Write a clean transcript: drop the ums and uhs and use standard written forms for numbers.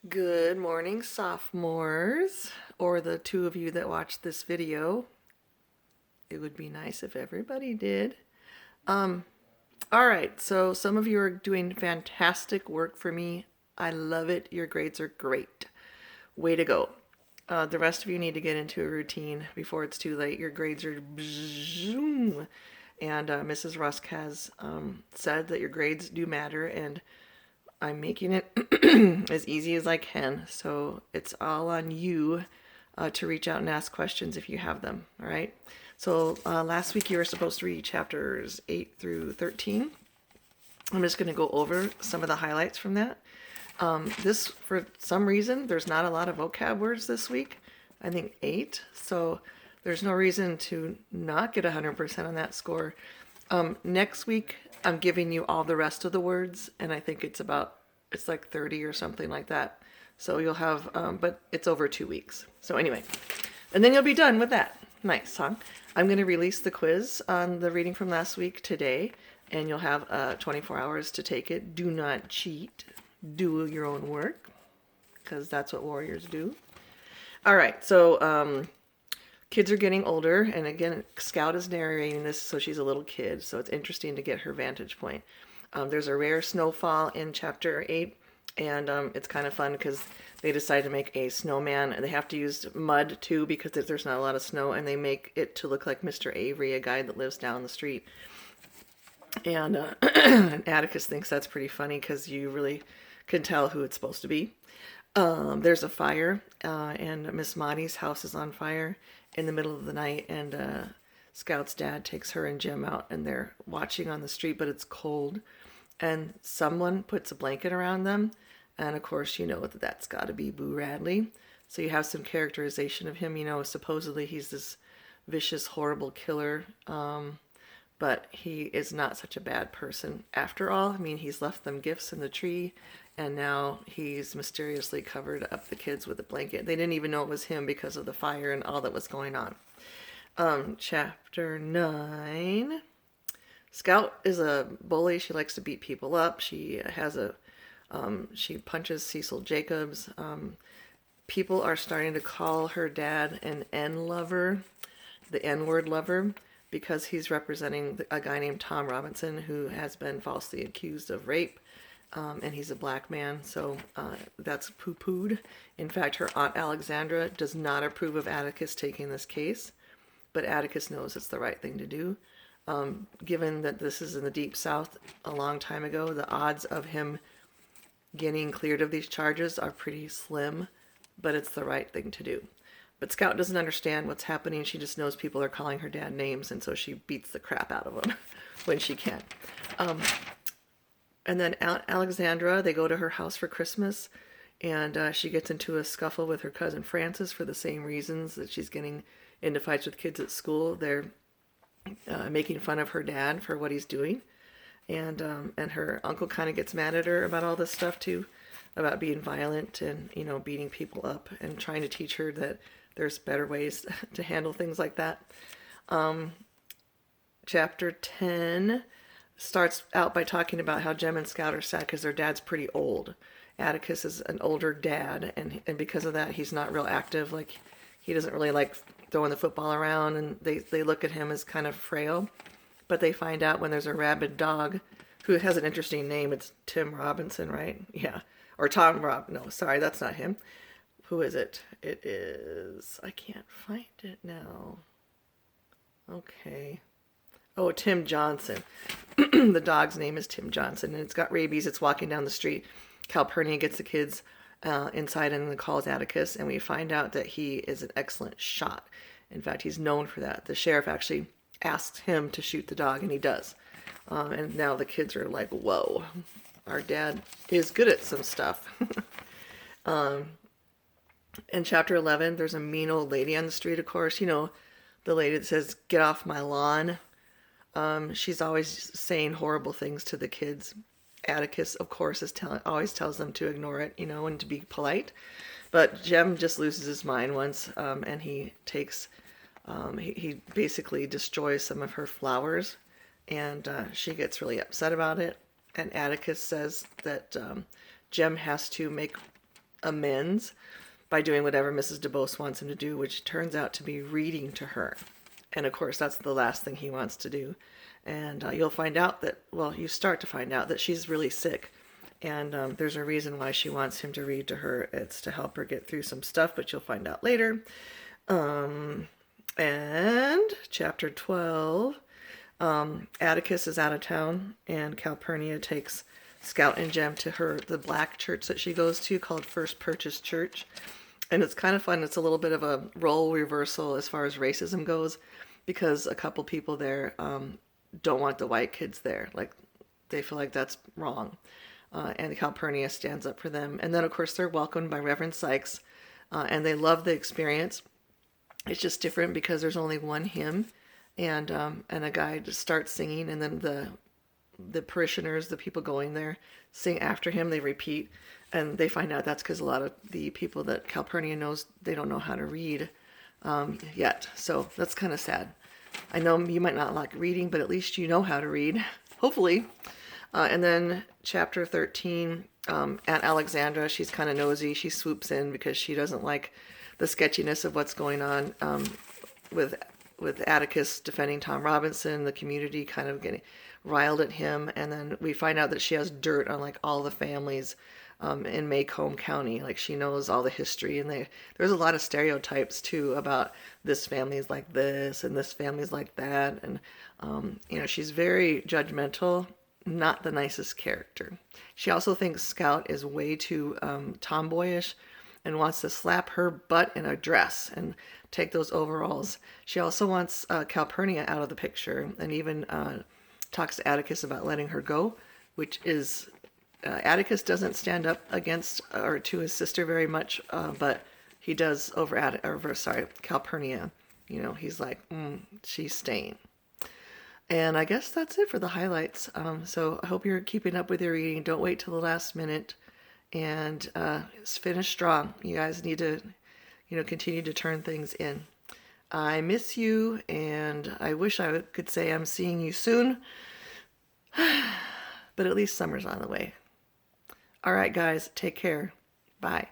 Good morning, sophomores, or the two of you that watched this video. It would be nice if everybody did. Um, all right, so some of you are doing fantastic work for me. I love it. Your grades are great. Way to go. The rest of you need to get into a routine before it's too late. Your grades are zoom. And Mrs. Rusk has said that your grades do matter, and I'm making it as easy as I can. So it's all on you to reach out and ask questions if you have them. All right. So last week you were supposed to read chapters 8 through 13. I'm just going to go over some of the highlights from that. This, for some reason, there's not a lot of vocab words this week. I think 8. So there's no reason to not get 100% on that score. Next week, I'm giving you all the rest of the words, and I think it's like 30 or something like that. So you'll have, but it's over 2 weeks. So anyway, and then you'll be done with that. Nice, huh? I'm going to release the quiz on the reading from last week today, and you'll have 24 hours to take it. Do not cheat. Do your own work, because that's what warriors do. All right, so kids are getting older, and again, Scout is narrating this, so she's a little kid, so it's interesting to get her vantage point. There's a rare snowfall in chapter 8, and it's kind of fun because they decide to make a snowman. They have to use mud too because there's not a lot of snow, and they make it to look like Mr. Avery, a guy that lives down the street. And Atticus thinks that's pretty funny because you really can tell who it's supposed to be. There's a fire, and Miss Maudie's house is on fire in the middle of the night, and Scout's dad takes her and Jim out, and they're watching on the street, but it's cold, and someone puts a blanket around them, and of course you know that that's got to be Boo Radley. So you have some characterization of him. Supposedly he's this vicious, horrible killer, but he is not such a bad person after all. I mean, he's left them gifts in the tree, and now he's mysteriously covered up the kids with a blanket. They didn't even know it was him because of the fire and all that was going on. Chapter 9. Scout is a bully. She likes to beat people up. She punches Cecil Jacobs. People are starting to call her dad an N lover, the N-word lover, because he's representing a guy named Tom Robinson who has been falsely accused of rape, and he's a black man, so that's poo-pooed. In fact, her aunt Alexandra does not approve of Atticus taking this case, but Atticus knows it's the right thing to do. Given that this is in the Deep South a long time ago, the odds of him getting cleared of these charges are pretty slim, but it's the right thing to do. But Scout doesn't understand what's happening. She just knows people are calling her dad names, and so she beats the crap out of them when she can. And then Alexandra, they go to her house for Christmas, and she gets into a scuffle with her cousin Frances for the same reasons that she's getting into fights with kids at school. They're making fun of her dad for what he's doing, and her uncle kind of gets mad at her about all this stuff too, about being violent and beating people up, and trying to teach her that there's better ways to handle things like that. Chapter 10 starts out by talking about how Jem and Scout are sad because their dad's pretty old. Atticus is an older dad, and because of that, he's not real active. Like, he doesn't really like throwing the football around, and they look at him as kind of frail. But they find out when there's a rabid dog who has an interesting name. It's Tim Robinson, right? Yeah. Or Tom Rob. No, sorry, that's not him. Who is it? It is... I can't find it now. Okay. Oh, Tim Johnson. The dog's name is Tim Johnson, and it's got rabies. It's walking down the street. Calpurnia gets the kids inside and calls Atticus, and we find out that he is an excellent shot. In fact, he's known for that. The sheriff actually asks him to shoot the dog, and he does. And now the kids are like, whoa, our dad is good at some stuff. In chapter 11, there's a mean old lady on the street, of course. The lady that says, "Get off my lawn." She's always saying horrible things to the kids. Atticus, of course, always tells them to ignore it, and to be polite. But Jem just loses his mind once, and he basically destroys some of her flowers, and she gets really upset about it. And Atticus says that Jem has to make amends by doing whatever Mrs. DeBose wants him to do, which turns out to be reading to her. And of course, that's the last thing he wants to do. And you'll find out that, well, you start to find out that she's really sick. And there's a reason why she wants him to read to her. It's to help her get through some stuff, but you'll find out later. And chapter 12, Atticus is out of town, and Calpurnia takes Scout and Jem to the black church that she goes to called First Purchase Church. And it's kind of fun. It's a little bit of a role reversal as far as racism goes, because a couple people there don't want the white kids there. Like, they feel like that's wrong. And Calpurnia stands up for them. And then, of course, they're welcomed by Reverend Sykes, and they love the experience. It's just different because there's only one hymn, and a guy just starts singing, and then the parishioners, the people going there, sing after him. They repeat, and they find out that's because a lot of the people that Calpurnia knows, they don't know how to read yet. So that's kind of sad. I know you might not like reading, but at least you know how to read, hopefully. And then chapter 13, Aunt Alexandra, she's kind of nosy. She swoops in because she doesn't like the sketchiness of what's going on with Atticus defending Tom Robinson, the community kind of getting riled at him. And then we find out that she has dirt on like all the families in Macomb County. Like, she knows all the history, and there's a lot of stereotypes too about this family's like this and this family's like that. And she's very judgmental, not the nicest character. She also thinks Scout is way too tomboyish and wants to slap her butt in a dress and take those overalls. She also wants Calpurnia out of the picture, and even talks to Atticus about letting her go, which is, Atticus doesn't stand up against or to his sister very much, but he does over Calpurnia. He's like, she's staying. And I guess that's it for the highlights. So I hope you're keeping up with your reading. Don't wait till the last minute, and finish strong. You guys need to, continue to turn things in. I miss you, and I wish I could say I'm seeing you soon, but at least summer's on the way. All right, guys, take care. Bye.